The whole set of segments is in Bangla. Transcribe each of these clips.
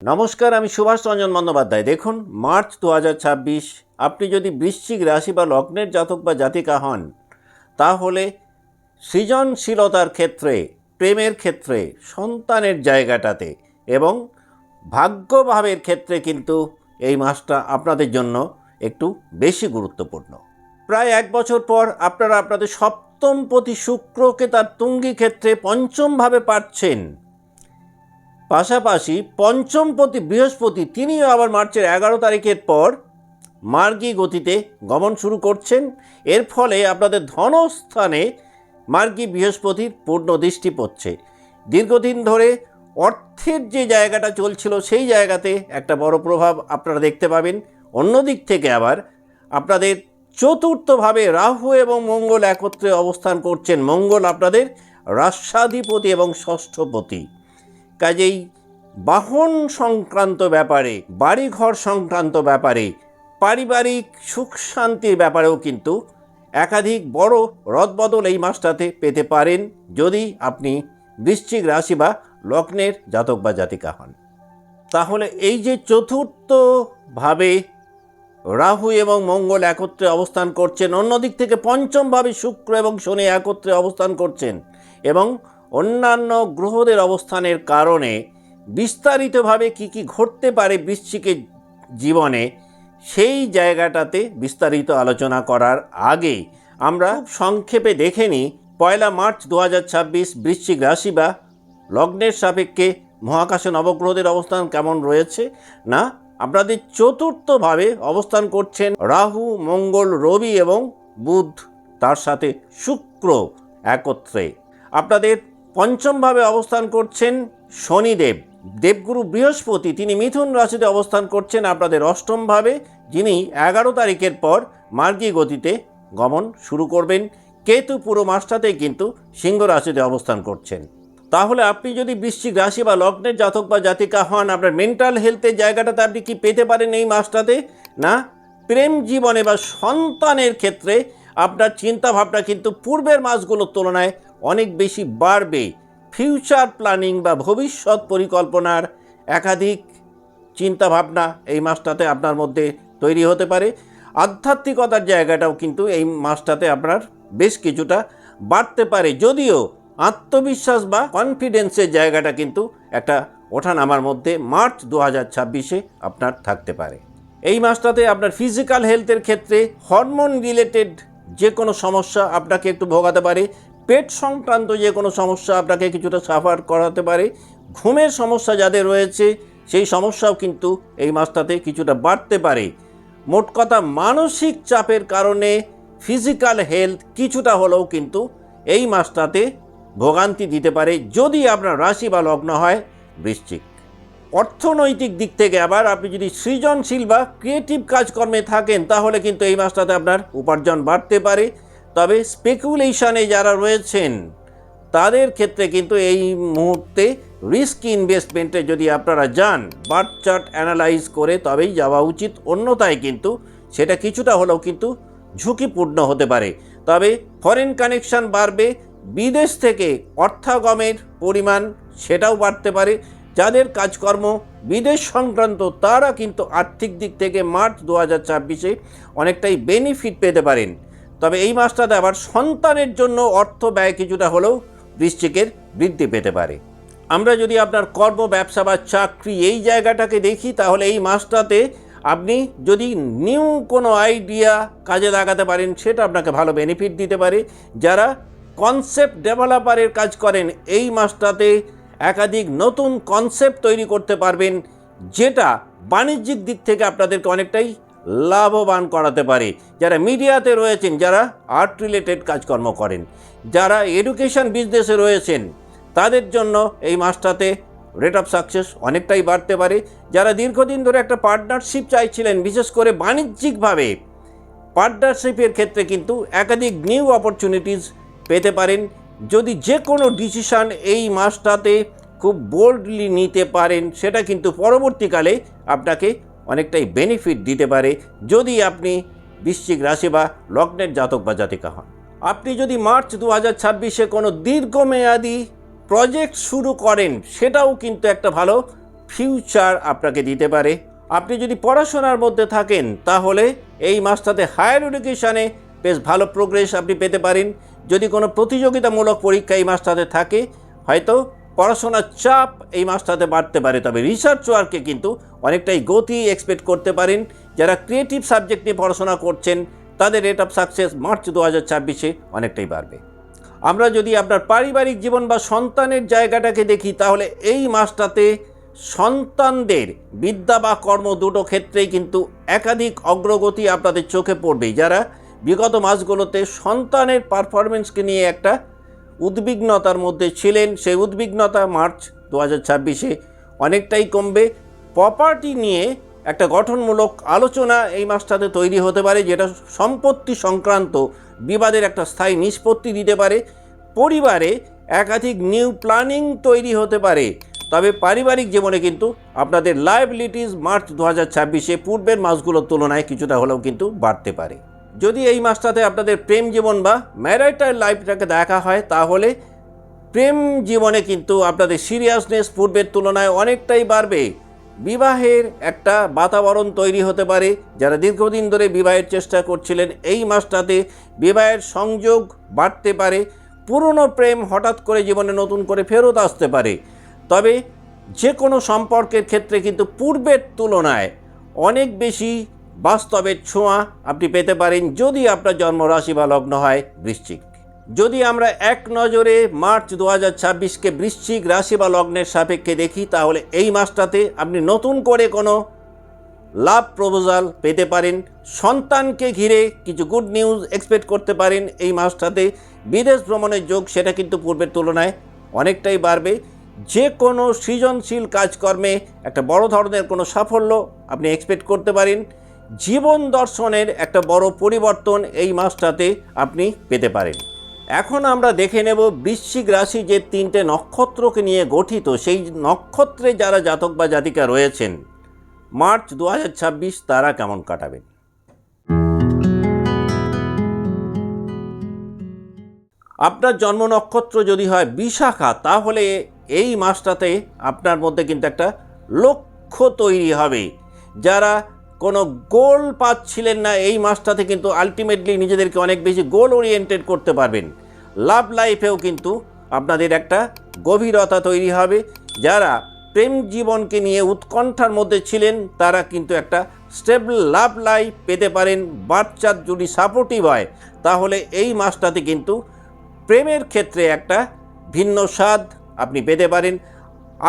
নমস্কার, আমি সুভাষ রঞ্জন বন্দ্যোপাধ্যায়। দেখুন, মার্চ 2026 আপনি যদি বৃশ্চিক রাশি বা লগ্নের জাতক বা জাতিকা হন, তাহলে সৃজনশীলতার ক্ষেত্রে, প্রেমের ক্ষেত্রে, সন্তানের জায়গাটাতে এবং ভাগ্যভাবের ক্ষেত্রে কিন্তু এই মাসটা আপনাদের জন্য একটু বেশি গুরুত্বপূর্ণ। প্রায় 1 বছর পর আপনারা আপনাদের সপ্তমপতি শুক্রকে তার তুঙ্গি ক্ষেত্রে পঞ্চমভাবে পাচ্ছেন। পাশাপাশি পঞ্চমপতি বৃহস্পতি তিনিও আবার মার্চের 11 তারিখের পর মার্গী গতিতে গমন শুরু করছেন। এর ফলে আপনাদের ধনস্থানে মার্গী বৃহস্পতির পূর্ণ দৃষ্টি পড়ছে। দীর্ঘদিন ধরে অর্থের যে জায়গাটা চলছিল সেই জায়গাতে একটা বড় প্রভাব আপনারা দেখতে পাবেন। অন্যদিক থেকে আবার আপনাদের চতুর্থভাবে রাহু এবং মঙ্গল একত্রে অবস্থান করছেন। মঙ্গল আপনাদের রাষ্ট্রাধিপতি এবং ষষ্ঠপতি। কাজেই বাহন সংক্রান্ত ব্যাপারে, বাড়িঘর সংক্রান্ত ব্যাপারে, পারিবারিক সুখ শান্তির ব্যাপারেও কিন্তু একাধিক বড় রদবদল এই মাসটাতে পেতে পারেন যদি আপনি বৃশ্চিক রাশি বা লগ্নের জাতক বা জাতিকা হন। তাহলে এই যে চতুর্থভাবে রাহু এবং মঙ্গল একত্রে অবস্থান করছেন, অন্যদিক থেকে পঞ্চমভাবে শুক্র এবং শনি একত্রে অবস্থান করছেন এবং অন্যান্য গ্রহদের অবস্থানের কারণে বিস্তারিতভাবে কি ঘটতে পারে বৃশ্চিকের জীবনে, সেই জায়গাটাতে বিস্তারিত আলোচনা করার আগে আমরা সংক্ষেপে দেখে নিই 1 মার্চ 2026 বৃশ্চিক রাশি বা লগ্নের সাপেক্ষে মহাকাশে নবগ্রহদের অবস্থান কেমন রয়েছে। না, আপনাদের চতুর্থভাবে অবস্থান করছেন রাহু, মঙ্গল, রবি এবং বুধ, তার সাথে শুক্র একত্রে। আপনাদের পঞ্চমভাবে অবস্থান করছেন শনিদেব। দেবগুরু বৃহস্পতি তিনি মিথুন রাশিতে অবস্থান করছেন আপনাদের অষ্টমভাবে, যিনি 11 তারিখের পর মার্গী গতিতে গমন শুরু করবেন। কেতু পুরো মাসটাতেই কিন্তু সিংহ রাশিতে অবস্থান করছেন। তাহলে আপনি যদি বৃশ্চিক রাশি বা লগ্নের জাতক বা জাতিকা হন, আপনার মেন্টাল হেলথের জায়গাটাতে আপনি কি পেতে পারেন এই মাসটাতে? না, প্রেম জীবনে বা সন্তানের ক্ষেত্রে আপনার চিন্তাভাবনা কিন্তু পূর্বের মাসগুলোর তুলনায় অনেক বেশি বাড়বে। ফিউচার প্ল্যানিং বা ভবিষ্যৎ পরিকল্পনার একাধিক চিন্তাভাবনা এই মাসটাতে আপনার মধ্যে তৈরি হতে পারে। আধ্যাত্মিকতার জায়গাটাও কিন্তু এই মাসটাতে আপনার বেশ কিছুটা বাড়তে পারে, যদিও আত্মবিশ্বাস বা কনফিডেন্সের জায়গাটা কিন্তু একটা ওঠানামার মধ্যে মার্চ 2026-এ আপনার থাকতে পারে। এই মাসটাতে আপনার ফিজিক্যাল হেলথের ক্ষেত্রে হরমোন রিলেটেড যে কোনো সমস্যা আপনাকে একটু ভোগাতে পারে। পেট সংক্রান্ত যে কোনো সমস্যা আপনাকে কিছুটা সাফার করাতে পারে। ঘুমের সমস্যা যাদের রয়েছে সেই সমস্যাও কিন্তু এই মাসটাতে কিছুটা বাড়তে পারে। মোট কথা, মানসিক চাপের কারণে ফিজিক্যাল হেলথ কিছুটা হলেও কিন্তু এই মাসটাতে ভোগান্তি দিতে পারে যদি আপনার রাশি বা লগ্ন হয় বৃশ্চিক। অর্থনৈতিক দিক থেকে আবার আপনি যদি সৃজনশীল বা ক্রিয়েটিভ কাজকর্মে থাকেন তাহলে কিন্তু এই মাসটাতে আপনার উপার্জন বাড়তে পারে। তবে স্পেকুলেশনে যারা রয়েছেন তাদের ক্ষেত্রে কিন্তু এই মুহূর্তে রিস্ক ইনভেস্টমেন্টে যদি আপনারা যান, বার্থ চার্ট অ্যানালাইজ করে তবেই যাওয়া উচিত। অন্যথায় কিন্তু সেটা কিছুটা হলেও কিন্তু ঝুঁকিপূর্ণ হতে পারে। তবে ফরেন কানেকশন বাড়বে, বিদেশ থেকে অর্থাগমের পরিমাণ সেটাও বাড়তে পারে। যাদের কাজকর্ম বিদেশ সংক্রান্ত তারা কিন্তু আর্থিক দিক থেকে মার্চ 2026-এ অনেকটাই বেনিফিট পেতে পারেন। তবে এই মাসটাতে আবার সন্তানের জন্য অর্থ ব্যয় কিছুটা হলেও বৃশ্চিকের বৃদ্ধি পেতে পারে। আমরা যদি আপনার কর্ম, ব্যবসা বা চাকরি এই জায়গাটাকে দেখি, তাহলে এই মাসটাতে আপনি যদি নিউ কোনো আইডিয়া কাজে লাগাতে পারেন সেটা আপনাকে ভালো বেনিফিট দিতে পারে। যারা কনসেপ্ট ডেভেলপারের কাজ করেন এই মাসটাতে একাধিক নতুন কনসেপ্ট তৈরি করতে পারবেন, যেটা বাণিজ্যিক দিক থেকে আপনাদেরকে অনেকটাই লাভবান করাতে পারে। যারা মিডিয়াতে রয়েছেন, যারা আর্ট রিলেটেড কাজকর্ম করেন, যারা এডুকেশন বিজনেসে রয়েছেন, তাদের জন্য এই মাসটাতে রেট অফ সাকসেস অনেকটাই বাড়তে পারে। যারা দীর্ঘদিন ধরে একটা পার্টনারশিপ চাইছিলেন, বিশেষ করে বাণিজ্যিকভাবে পার্টনারশিপের ক্ষেত্রে কিন্তু একাধিক নিউ অপরচুনিটিস পেতে পারেন। যদি যে কোনো ডিসিশান এই মাসটাতে খুব বোল্ডলি নিতে পারেন, সেটা কিন্তু পরবর্তীকালে আপনাকে অনেকটাই বেনিফিট দিতে পারে যদি আপনি বৃশ্চিক রাশি বা লগ্নের জাতক বা জাতিকা হন। আপনি যদি মার্চ 2026-এ কোনো দীর্ঘমেয়াদী প্রজেক্ট শুরু করেন, সেটাও কিন্তু একটা ভালো ফিউচার আপনাকে দিতে পারে। আপনি যদি পড়াশোনার মধ্যে থাকেন তাহলে এই মাসটাতে হায়ার এডুকেশানে বেশ ভালো প্রোগ্রেস আপনি পেতে পারেন। যদি কোনো প্রতিযোগিতামূলক পরীক্ষা এই মাসটাতে থাকে, হয়তো পড়াশোনার চাপ এই মাসটাতে বাড়তে পারে, তবে রিসার্চ ওয়ার্কে কিন্তু অনেকটাই গতি এক্সপেক্ট করতে পারেন। যারা ক্রিয়েটিভ সাবজেক্ট নিয়ে পড়াশোনা করছেন তাদের রেট অফ সাকসেস মার্চ 2026-এ অনেকটাই বাড়বে। আমরা যদি আপনার পারিবারিক জীবন বা সন্তানের জায়গাটাকে দেখি তাহলে এই মাসটাতে সন্তানদের বিদ্যা বা কর্ম দুটো ক্ষেত্রেই কিন্তু একাধিক অগ্রগতি আপনাদের চোখে পড়বে। যারা বিগত মাসগুলোতে সন্তানের পারফরমেন্সকে নিয়ে একটা উদ্বিগ্নতার মধ্যে ছিলেন, সেই উদ্বিগ্নতা মার্চ 2026-এ অনেকটাই কমবে। প্রপার্টি নিয়ে একটা গঠনমূলক আলোচনা এই মাসটাতে তৈরি হতে পারে, যেটা সম্পত্তি সংক্রান্ত বিবাদের একটা স্থায়ী নিষ্পত্তি দিতে পারে। পরিবারে একাধিক নিউ প্ল্যানিং তৈরি হতে পারে। তবে পারিবারিক জীবনে কিন্তু আপনাদের লায়াবিলিটিস মার্চ 2026-এ পূর্বের মাসগুলোর তুলনায় কিছুটা হলেও কিন্তু বাড়তে পারে। যদি এই মাসটাতে আপনাদের প্রেম জীবন বা ম্যারিটাল লাইফটাকে দেখা হয় তাহলে প্রেম জীবনে কিন্তু আপনাদের সিরিয়াসনেস পূর্বের তুলনায় অনেকটাই বাড়বে। বিবাহের একটা বাতাবরণ তৈরি হতে পারে। যারা দীর্ঘদিন ধরে বিবাহের চেষ্টা করছিলেন এই মাসটাতে বিবাহের সংযোগ বাড়তে পারে। পুরনো প্রেম হঠাৎ করে জীবনে নতুন করে ফেরত আসতে পারে। তবে যে কোনো সম্পর্কের ক্ষেত্রে কিন্তু পূর্বের তুলনায় অনেক বেশি বাস্তবের ছোঁয়া আপনি পেতে পারেন যদি আপনার জন্মরাশি বা লগ্ন হয় বৃশ্চিক। যদি আমরা এক নজরে মার্চ 2026-কে বৃশ্চিক রাশি বা লগ্নের সাপেক্ষে দেখি তাহলে এই মাসটাতে আপনি নতুন করে কোনো লাভ প্রপোজাল পেতে পারেন। সন্তানকে ঘিরে কিছু গুড নিউজ এক্সপেক্ট করতে পারেন এই মাসটাতে। বিদেশ ভ্রমণের যোগ সেটা কিন্তু পূর্বের তুলনায় অনেকটাই বাড়বে। যে কোনো সৃজনশীল কাজকর্মে একটা বড় ধরনের কোনো সাফল্য আপনি এক্সপেক্ট করতে পারেন। জীবন দর্শনের একটা বড় পরিবর্তন এই মাসটাতে আপনি পেতে পারেন। এখন আমরা দেখে নেব বৃশ্চিক রাশি যে 3টে নক্ষত্রকে নিয়ে গঠিত, সেই নক্ষত্রে যারা জাতক বা জাতিকা রয়েছেন মার্চ 2026 তারা কেমন কাটাবেন। আপনার জন্ম নক্ষত্র যদি হয় বিশাখা তাহলে এই মাসটাতে আপনার মধ্যে কিন্তু একটা লক্ষ্য তৈরি হবে। যারা কোনো গোল পাচ্ছিলেন না এই মাসটাতে কিন্তু আলটিমেটলি নিজেদেরকে অনেক বেশি গোল ওরিয়েন্টেড করতে পারবেন। লাভ লাইফেও কিন্তু আপনাদের একটা গভীরতা তৈরি হবে। যারা প্রেম জীবনকে নিয়ে উৎকণ্ঠার মধ্যে ছিলেন তারা কিন্তু একটা স্টেবল লাভ লাইফ পেতে পারেন। বাচ্চার যদি সাপোর্টিভ হয় তাহলে এই মাসটাতে কিন্তু প্রেমের ক্ষেত্রে একটা ভিন্ন স্বাদ আপনি পেতে পারেন।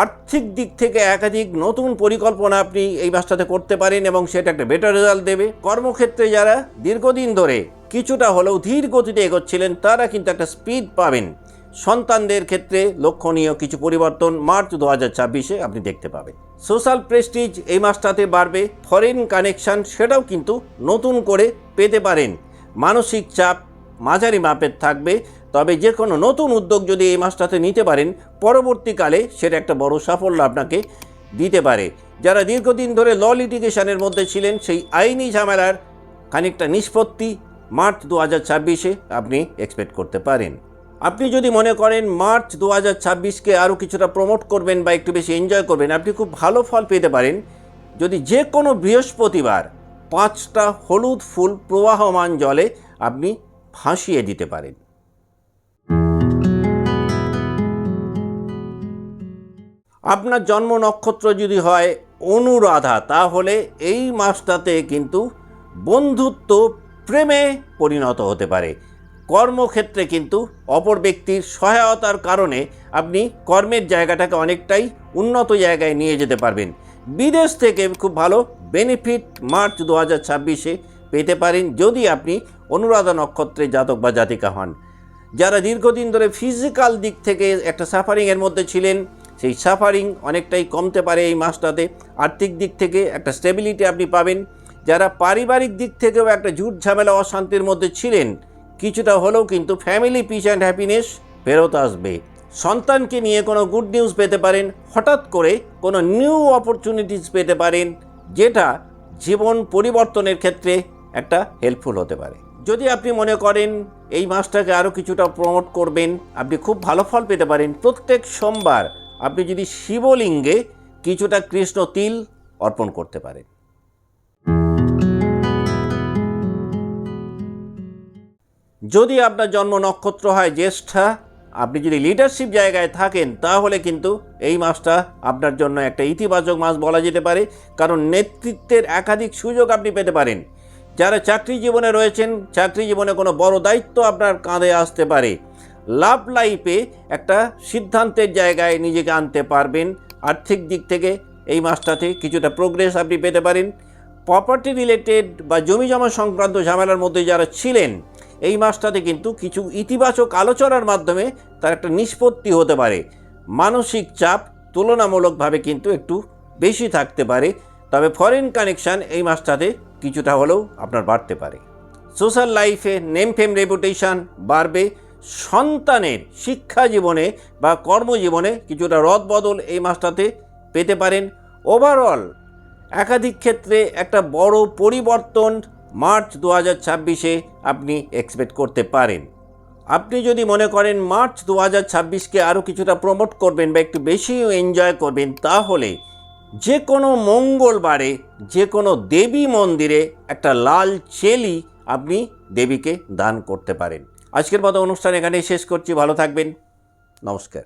আর্থিক দিক থেকে একাধিক নতুন পরিকল্পনা আপনি এই মাসটাতে করতে পারেন এবং সেটা একটা বেটার রেজাল্ট দেবে। কর্মক্ষেত্রে যারা দীর্ঘদিন ধরে কিছুটা হলেও ধীর গতিতে এগোচ্ছিলেন তারা কিন্তু একটা স্পিড পাবেন। সন্তানদের ক্ষেত্রে লক্ষণীয় কিছু পরিবর্তন মার্চ 2026-এ আপনি দেখতে পাবেন। সোশ্যাল প্রেস্টিজ এই মাসটাতে বাড়বে। ফরেন কানেকশান সেটাও কিন্তু নতুন করে পেতে পারেন। মানসিক চাপ মাঝারি মাপের থাকবে, তবে যে কোনো নতুন উদ্যোগ যদি এই মাসটাতে নিতে পারেন পরবর্তীকালে সেটা একটা বড় সাফল্য আপনাকে দিতে পারে। যারা দীর্ঘদিন ধরে ল লিটিগেশনের মধ্যে ছিলেন সেই আইনি ঝামেলার খানিকটা নিষ্পত্তি মার্চ 2026-এ আপনি এক্সপেক্ট করতে পারেন। আপনি যদি মনে করেন মার্চ 2026-কে আরও কিছুটা প্রমোট করবেন বা একটু বেশি এনজয় করবেন, আপনি খুব ভালো ফল পেতে পারেন যদি যে কোনো বৃহস্পতিবার 5টা হলুদ ফুল প্রবাহমান জলে আপনি ভাসিয়ে দিতে পারেন। আপনার জন্ম নক্ষত্র যদি হয় অনুরাধা তাহলে এই মাসটাতে কিন্তু বন্ধুত্ব প্রেমে পরিণত হতে পারে। কর্মক্ষেত্রে কিন্তু অপর ব্যক্তির সহায়তার কারণে আপনি কর্মের জায়গাটাকে অনেকটাই উন্নত জায়গায় নিয়ে যেতে পারবেন। বিদেশ থেকে খুব ভালো বেনিফিট মার্চ 2026-এ পেতে পারেন যদি আপনি অনুরাধা নক্ষত্রে জাতক বা জাতিকা হন। যারা দীর্ঘদিন ধরে ফিজিক্যাল দিক থেকে একটা সাফারিংয়ের মধ্যে ছিলেন সেই সাফারিং অনেকটাই কমতে পারে এই মাসটাতে। আর্থিক দিক থেকে একটা স্টেবিলিটি আপনি পাবেন। যারা পারিবারিক দিক থেকেও একটা ঝুট ঝামেলা অশান্তির মধ্যে ছিলেন কিছুটা হলেও কিন্তু ফ্যামিলি পিস অ্যান্ড হ্যাপিনেস ফেরত আসবে। সন্তানকে নিয়ে কোনো গুড নিউজ পেতে পারেন। হঠাৎ করে কোনো নিউ অপরচুনিটিস পেতে পারেন যেটা জীবন পরিবর্তনের ক্ষেত্রে একটা হেল্পফুল হতে পারে। যদি আপনি মনে করেন এই মাসটাকে আরও কিছুটা প্রমোট করবেন আপনি খুব ভালো ফল পেতে পারেন। প্রত্যেক সোমবার আপনি যদি শিবলিঙ্গে কিছুটা কৃষ্ণ তিল অর্পণ করতে পারেন। যদি আপনার জন্ম নক্ষত্র হয় জ্যেষ্ঠা, আপনি যদি লিডারশিপ জায়গায় থাকেন তাহলে কিন্তু এই মাসটা আপনার জন্য একটা ইতিবাচক মাস বলা যেতে পারে, কারণ নেতৃত্বের একাধিক সুযোগ আপনি পেতে পারেন। যারা চাকরি জীবনে রয়েছেন, চাকরি জীবনে কোনো বড় দায়িত্ব আপনার কাঁধে আসতে পারে। লাভ লাইফে একটা সিদ্ধান্তের জায়গায় নিজেকে আনতে পারবেন। আর্থিক দিক থেকে এই মাসটাতে কিছুটা প্রোগ্রেস আপনি পেতে পারেন। প্রপার্টি রিলেটেড বা জমি জমা সংক্রান্ত ঝামেলার মধ্যে যারা ছিলেন, এই মাসটাতে কিন্তু কিছু ইতিবাচক আলোচনার মাধ্যমে তার একটা নিষ্পত্তি হতে পারে। মানসিক চাপ তুলনামূলকভাবে কিন্তু একটু বেশি থাকতে পারে, তবে ফরেন কানেকশান এই মাসটাতে কিছুটা হলেও আপনার বাড়তে পারে। সোশ্যাল লাইফে নেম ফেম রেপুটেশন বাড়বে। সন্তানের শিক্ষা জীবনে বা কর্মজীবনে কিছুটা রদবদল এই মাসটাতে পেতে পারেন। ওভারঅল একাধিক ক্ষেত্রে একটা বড় পরিবর্তন মার্চ 2026-এ আপনি এক্সপেক্ট করতে পারেন। আপনি যদি মনে করেন মার্চ 2026-কে আরও কিছুটা প্রমোট করবেন বা একটু বেশি এনজয় করবেন, তাহলে যে কোনো মঙ্গলবারে যে কোনো দেবী মন্দিরে একটা লাল চেলি আপনি দেবীকে দান করতে পারেন। আজকের মতো অনুষ্ঠান এখানেই শেষ করছি। ভালো থাকবেন। নমস্কার।